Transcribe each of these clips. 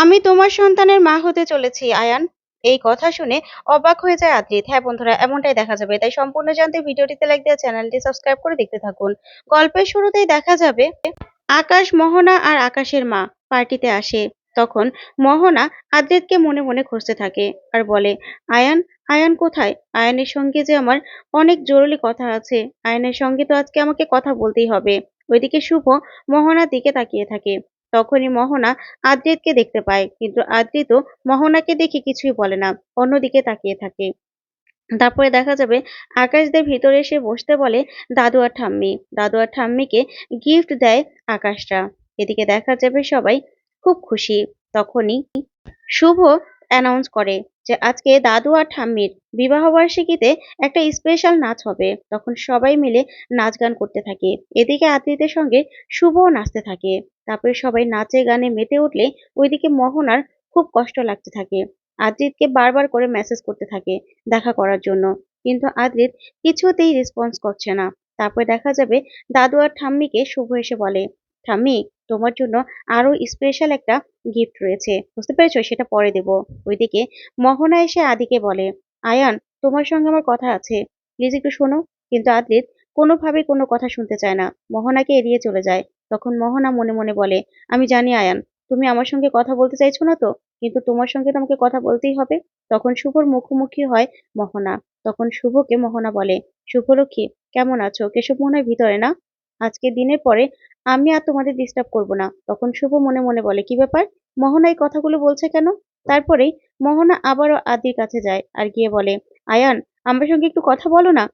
আমি তোমার সন্তানের মা হতে চলেছি আয়ান। এই কথা শুনে অবাক হয়ে যায় আদ্রিত। হ্যাঁ বন্ধুরা, এমনটাই দেখা যাবে। তাই সম্পূর্ণ জানতে ভিডিওটিতে লাইক দিয়ে চ্যানেলটি সাবস্ক্রাইব করে দেখতে থাকুন। গল্পের শুরুতেই দেখা যাবে আকাশ, মোহনা আর আকাশের মা পার্টিতে আসে। তখন মোহনা আদ্রিতকে মনে মনে খুঁজতে থাকে আর বলে, আয়ান, আয়ান কোথায়? আয়ানের সঙ্গে যে আমার অনেক জরুরি কথা আছে। আয়ানের সঙ্গে তো আজকে আমাকে কথা বলতেই হবে। ওইদিকে শুভ মোহনার দিকে তাকিয়ে থাকে। তখনই মোহনা আদ্রিতকে দেখতে পায়, কিন্তু আদ্রিতও মোহনাকে দেখে কিছুই বলে না, অন্যদিকে তাকিয়ে থাকে। তারপরে দেখা যাবে আকাশদের ভিতরে এসে বসতে বলে দাদু আর ঠাম্মি। দাদু আর ঠাম্মিকে গিফট দেয় আকাশরা। এদিকে দেখা যাবে সবাই খুব খুশি। তখনই শুভ অ্যানাউন্স করে যে আজকে দাদু আর ঠাম্মির বিবাহ বার্ষিকীতে একটা স্পেশাল নাচ হবে। তখন সবাই মিলে নাচ গান করতে থাকে। এদিকে আত্মীয়দের সঙ্গে শুভও নাচতে থাকে। তারপরে সবাই নাচে গানে মেতে উঠলে ওইদিকে মোহনার খুব কষ্ট লাগতে থাকে। আদ্রিতকে বারবার করে মেসেজ করতে থাকে দেখা করার জন্য, কিন্তু আদ্রিত কিছুতেই রেসপন্স করছে না। তারপরে দেখা যাবে দাদু আর ঠাম্মিকে শুভ এসে বলে, ঠাম্মি, তোমার জন্য আরো স্পেশাল একটা গিফট রয়েছে, বুঝতে পেরেছো? সেটা পরে দেবো। ওইদিকে মোহনা এসে আদিকে বলে, আয়ান, তোমার সঙ্গে আমার কথা আছে, প্লিজ একটু শোনো। কিন্তু আদ্রিত কোনোভাবেই কোনো কথা শুনতে চায় না, মোহনাকে এড়িয়ে চলে যায়। তখন মোহনা মনে মনে বলে, আমি জানি আয়ান, তুমি আমার সঙ্গে কথা বলতে চাইছো না তো, কিন্তু তোমার সঙ্গে তো আমাকে কথা বলতেই হবে। তখন শুভর মুখোমুখি হয় মোহনা। তখন শুভকে মোহনা বলে, শুভলক্ষ্মী, কেমন আছো? কেশব মনে হয় ভিতরে না? আজকে দিনের পরে আমি আর তোমাদের ডিস্টার্ব করব না। তখন শুভ মনে মনে বলে, কি ব্যাপার, মোহনা এই কথাগুলো বলছে কেন? তারপরেই মোহনা আবারও আদির কাছে যায় আর গিয়ে বলে, আয়ান, আমার সঙ্গে একটু কথা বলো না,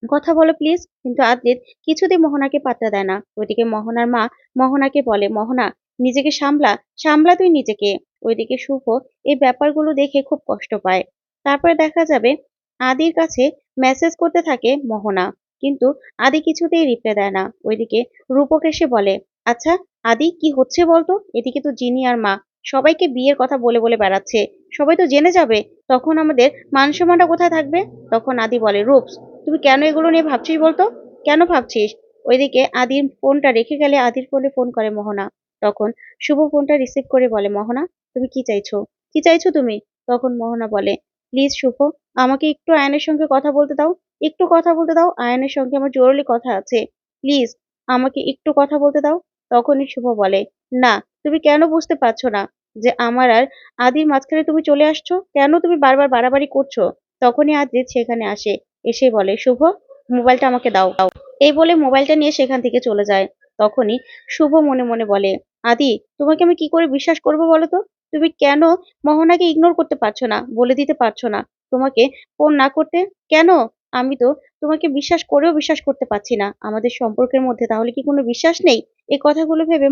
কথা বলো প্লিজ। কিন্তু আদ্রিত কিছুতেই মোহনাকে পাত্তা দেয় না। ওইদিকে মোহনার মা মোহনাকে বলে, মোহনা, নিজেকে সামলা, সামলা তুই নিজেকে। ওইদিকে শুভ এই ব্যাপারগুলো দেখে খুব কষ্ট পায়। তারপরে দেখা যাবে আদির কাছে মেসেজ করতে থাকে মোহনা, কিন্তু আদি কিছুতেই রিপ্লাই দেয় না। ওইদিকে রূপক এসে বলে, আচ্ছা আদি, কি হচ্ছে বলতো? এদিকে তো জিনি আর মা সবাইকে বিয়ের কথা বলে বলে বেড়াচ্ছে, সবাই তো জেনে যাবে, তখন আমাদের মান সম্মানটা কোথায় থাকবে? তখন আদি বলে, রূপস, তুই কেন এগুলো নিয়ে ভাবছিস বলতো? কেন ভাবছিস? ওইদিকে আদির ফোনটা রেখে গেলে আদির ফোনে ফোন করে মোহনা। তখন শুভ ফোনটা রিসিভ করে বলে, মোহনা, তুমি কি চাইছো? কি চাইছো তুমি? তখন মোহনা বলে, প্লিজ শুভ, আমাকে একটু আয়নের সঙ্গে কথা বলতে দাও, একটু কথা বলতে দাও, আয়নের সঙ্গে আমার জরুরি কথা আছে, প্লিজ আমাকে একটু কথা বলতে দাও। তখনই শুভ বলে, না, তুমি কেন বুঝতে পারছো না যে আমার আর আদির মাঝখানে তুমি চলে আসছো? কেন তুমি বারবার বাড়াবাড়ি করছো? তখনই আদ্রিত সেখানে আসে, এসে বলে, শুভ, মোবাইলটা আমাকে দাও। এই বলে মোবাইলটা নিয়ে সেখান থেকে চলে যায়। তখনই শুভ মনে মনে বলে, আদি, তোমাকে আমি কি করে বিশ্বাস করবো বলো তো? তুমি কেন মোহনাকে ইগনোর করতে পারছো না, বলে দিতে পারছো না তোমাকে ফোন না করতে? কেন? আমি তো তোমাকে বিশ্বাস করেও বিশ্বাস করতে পারছি না আমাদের সম্পর্কের মধ্যে, তাহলে কি কোনো বিশ্বাস নেই? এই কথাগুলো ভেবে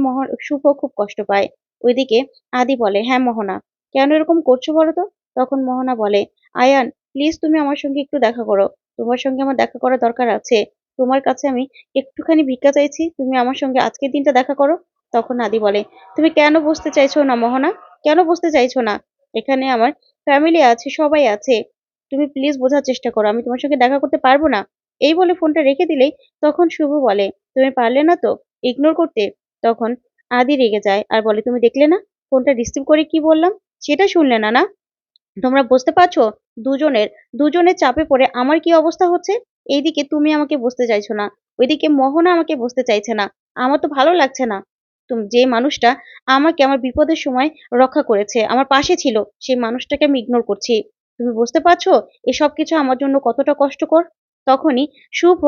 শুভ খুব কষ্ট পায়। ওইদিকে আদি বলে, হ্যাঁ মোহনা, কেন এরকম করছো বলো তো? তখন মোহনা বলে, আয়ান, প্লিজ তুমি আমার সঙ্গে একটু দেখা করো, তোমার সঙ্গে আমার দেখা করা দরকার আছে। তোমার কাছে আমি একটুখানি ভিক্ষা চাইছি, তুমি আমার সঙ্গে আজকের দিনটা দেখা করো। তখন আদি বলে, তুমি কেন বুঝতে চাইছো না মোহনা? কেন বুঝতে চাইছো না? এখানে আমার ফ্যামিলি আছে, সবাই আছে, তুমি প্লিজ বোঝার চেষ্টা করো, আমি তোমার সঙ্গে দেখা করতে পারবো না। এই বলে ফোনটা রেখে দিলেই তখন শুভ বলে, তুমি পারলে না তো ইগনোর করতে? তখন আদি রেগে যায় আর বলে, তুমি দেখলে না ফোনটা রিসিভ করে কি বললাম? সেটা শুনলে না, না? তোমরা বুঝতে পারছো দুজনের দুজনের চাপে পড়ে আমার কি অবস্থা হচ্ছে? এইদিকে তুমি আমাকে বুঝতে চাইছো না, ওইদিকে মোহনা আমাকে বুঝতে চাইছে না। আমার তো ভালো লাগছে না। তুমি যে মানুষটা আমাকে আমার বিপদের সময় রক্ষা করেছে, আমার পাশে ছিল, সেই মানুষটাকে আমি ইগনোর করছি। তুমি বুঝতে পারছো এসব কিছু আমার জন্য কতটা কষ্টকর? তখনই শুভ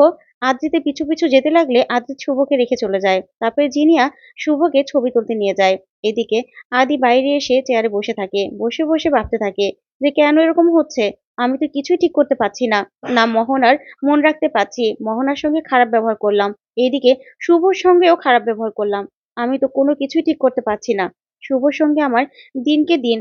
আদ্রিতে পিছু পিছু যেতে লাগলে আদ্রিত শুভকে রেখে চলে যায়। তারপরে জিনিয়া শুভকে ছবি তুলতে নিয়ে যায়। এদিকে আদি বাইরে এসে চেয়ারে বসে থাকে, বসে বসে ভাবতে থাকে যে কেন এরকম হচ্ছে? আমি তো কিছুই ঠিক করতে পারছি না। না মোহনার মন রাখতে পারছি, মোহনার সঙ্গে খারাপ ব্যবহার করলাম, এইদিকে শুভর সঙ্গেও খারাপ ব্যবহার করলাম। আমি তো কোনো কিছুই ঠিক করতে পারছি না। শুভর সঙ্গে আমার দিনকে দিন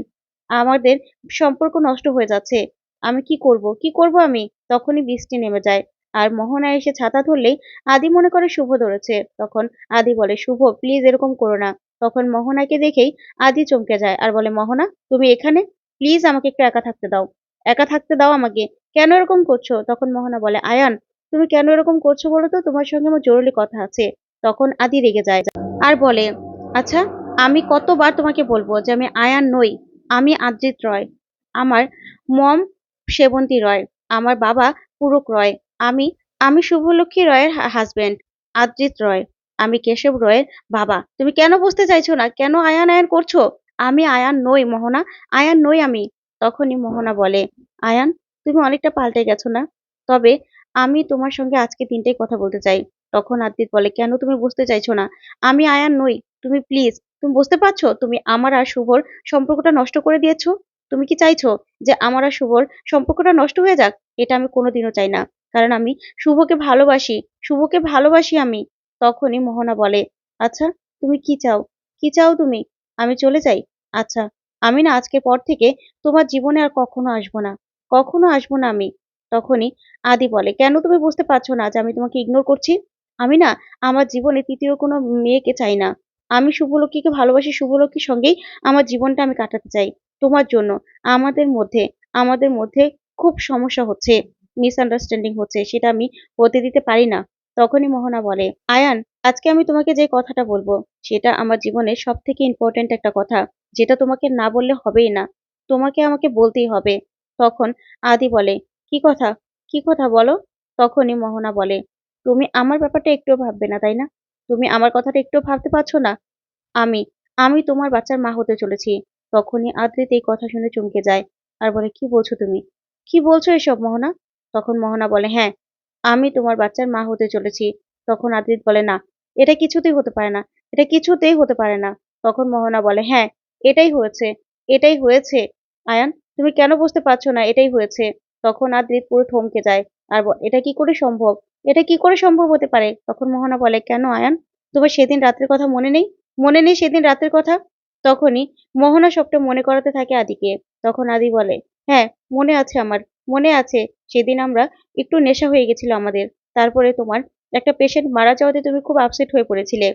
আমাদের সম্পর্ক নষ্ট হয়ে যাচ্ছে। আমি কি করব, কি করব আমি? তখনই বৃষ্টি নেমে যায় আর মোহনা এসে ছাতা ধরলেই আদি মনে করে শুভ ধরেছে। তখন আদি বলে, শুভ প্লিজ এরকম করো না। তখন মোহনাকে দেখেই আদি চমকে যায় আর বলে, মোহনা, তুমি এখানে? প্লিজ আমাকে একটু একা থাকতে দাও, একা থাকতে দাও আমাকে, কেন এরকম করছো? তখন মোহনা বলে, আয়ান, তুমি কেন এরকম করছো বলো তো? তোমার সঙ্গে আমার জরুরি কথা আছে। তখন আদি রেগে যায় আর বলে, আচ্ছা, আমি কতবার তোমাকে বলবো যে আমি আয়ান নই, আমি আদ্রিত রয়। আমার মম সেবন্তী রয়, আমার বাবা পুরক রয়। আমি আমি শুভলক্ষ্মী রয়ের হাজবেন্ড আদ্রিত রয়। আমি কেশব রয়ের বাবা। তুমি কেন বুঝতে চাইছো না? কেন আয়ান আয়ান করছো? আমি আয়ান নই মোহনা, আয়ান নই আমি। তখনই মোহনা বলে, আয়ান তুমি অনেকটা পাল্টে গেছো না? তবে আমি তোমার সঙ্গে আজকে ৩টাই কথা বলতে চাই। তখন আদ্রিত বলে, কেন তুমি বুঝতে চাইছো না? আমি আয়ান নই। তুমি প্লিজ, তুমি বুঝতে পারছো তুমি আমার আর শুভর সম্পর্কটা নষ্ট করে দিয়েছো? তুমি কি চাইছো যে আমার আর শুভর সম্পর্কটা নষ্ট হয়ে যাক? এটা আমি কোনোদিনও চাই না। কারণ আমি শুভকে ভালোবাসি, শুভকে ভালোবাসি আমি। তখনই মোহনা বলে, আচ্ছা তুমি কি চাও? কি চাও তুমি? আমি চলে যাই? আচ্ছা, আমি না আজকের পর থেকে তোমার জীবনে আর কখনো আসবো না, কখনো আসবো না আমি। তখনই আদি বলে, কেন তুমি বুঝতে পারছো না যে আমি তোমাকে ইগনোর করছি? আমি না আমার জীবনে তৃতীয় কোনো মেয়েকে চাই না। আমি শুভলক্ষ্মীকে ভালোবাসি, শুভলক্ষ্মীর সঙ্গেই আমার জীবনটা আমি কাটাতে চাই। তোমার জন্য আমাদের মধ্যে আমাদের মধ্যে খুব সমস্যা হচ্ছে, মিসআন্ডারস্ট্যান্ডিং হচ্ছে, সেটা আমি হতে দিতে পারি না। তখনই মোহনা বলে, আয়ান আজকে আমি তোমাকে যে কথাটা বলবো সেটা আমার জীবনের সব থেকে ইম্পর্ট্যান্ট একটা কথা, যেটা তোমাকে না বললে হবেই না, তোমাকে আমাকে বলতেই হবে। তখন আদি বলে, কি কথা? কি কথা বলো? তখনই মোহনা বলে, তুমি আমার ব্যাপারটা একটুও ভাববে না তাই না? তুমি আমার কথাটা একটুও ভাবতে পারছো না? আমি, আমি তোমার বাচ্চার মা হতে চলেছি। তখনই আদ্রিত এই কথা শুনে চমকে যায় আর বলে, কি বলছো তুমি? কি বলছো এসব মোহনা? তখন মোহনা বলে, হ্যাঁ, আমি তোমার বাচ্চার মা হতে চলেছি। তখন আদ্রিত বলে, না, এটা কিছুতেই হতে পারে না, এটা কিছুতেই হতে পারে না। তখন মোহনা বলে, হ্যাঁ, এটাই হয়েছে, এটাই হয়েছে। আয়ান তুমি কেন বুঝতে পারছো না এটাই হয়েছে? তখন আদ্রিত পুরো থমকে যায় আর এটা কি করে সম্ভব? এটা কি করে সম্ভব হতে পারে? তখন মোহনা বলে, কেন আয়ান, তোমার সেদিন রাত্রের কথা মনে নেই? মনে নেই সেদিন রাতের কথা? তখনই মোহনা সবটা মনে করাতে থাকে আদিকে। তখন আদি বলে, হ্যাঁ, মনে আছে আমার, মনে আছে। সেদিন আমরা একটু নেশা হয়ে গেছিল আমাদের। তারপরে তোমার একটা পেশেন্ট মারা যাওয়াতে তুমি খুব আপসেট হয়ে পড়েছিলে।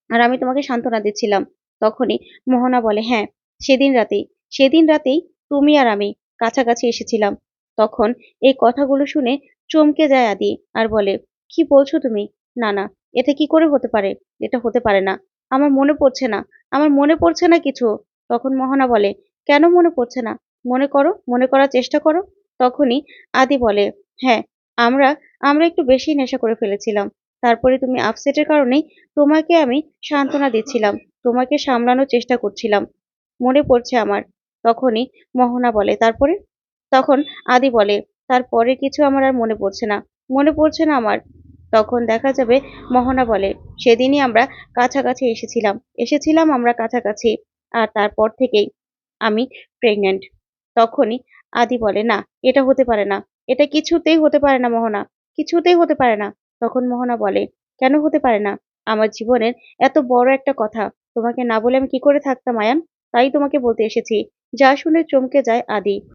আর আমি তোমাকে সান্ত্বনা দিচ্ছিলাম। তখনই মোহনা বলে, হ্যাঁ, সেদিন রাতেই, সেদিন রাতেই তুমি আর আমি কাছাকাছি এসেছিলাম। তখন এই কথাগুলো শুনে চমকে যায় আদি আর বলে, কি বলছো তুমি? না না, এটা কি করে হতে পারে? এটা হতে পারে না। আমার মনে পড়ছে না, আমার মনে পড়ছে না কিছু। তখন মোহনা বলে, কেন মনে পড়ছে না? মনে করো, মনে করার চেষ্টা করো। তখনই আদি বলে, হ্যাঁ, আমরা আমরা একটু বেশি নেশা করে ফেলেছিলাম। তারপরে তুমি আপসেটের কারণেই তোমাকে আমি সান্ত্বনা দিচ্ছিলাম, তোমাকে সামলানোর চেষ্টা করছিলাম। মনে পড়ছে আমার। তখনই মোহনা বলে, তারপরে? তখন আদি বলে, তারপরে কিছু আমার আর মনে পড়ছে না, মনে পড়ছে না আমার। তখন দেখা যাবে মোহনা বলে, সেদিনই আমরা কাছাকাছি এসেছিলাম, এসেছিলাম আমরা কাছাকাছি। আর তারপর থেকেই আমি প্রেগনেন্ট। তখনই আদি বলে, না, এটা হতে পারে না, এটা কিছুতেই হতে পারে না মোহনা, কিছুতেই হতে পারে না। তখন মোহনা বলে, কেন হতে পারে না? আমার জীবনের এত বড় একটা কথা তোমাকে না বলে আমি কি করে থাকতাম আয়ান? তাই তোমাকে বলতে এসেছি। যা শুনে চমকে যায় আদি।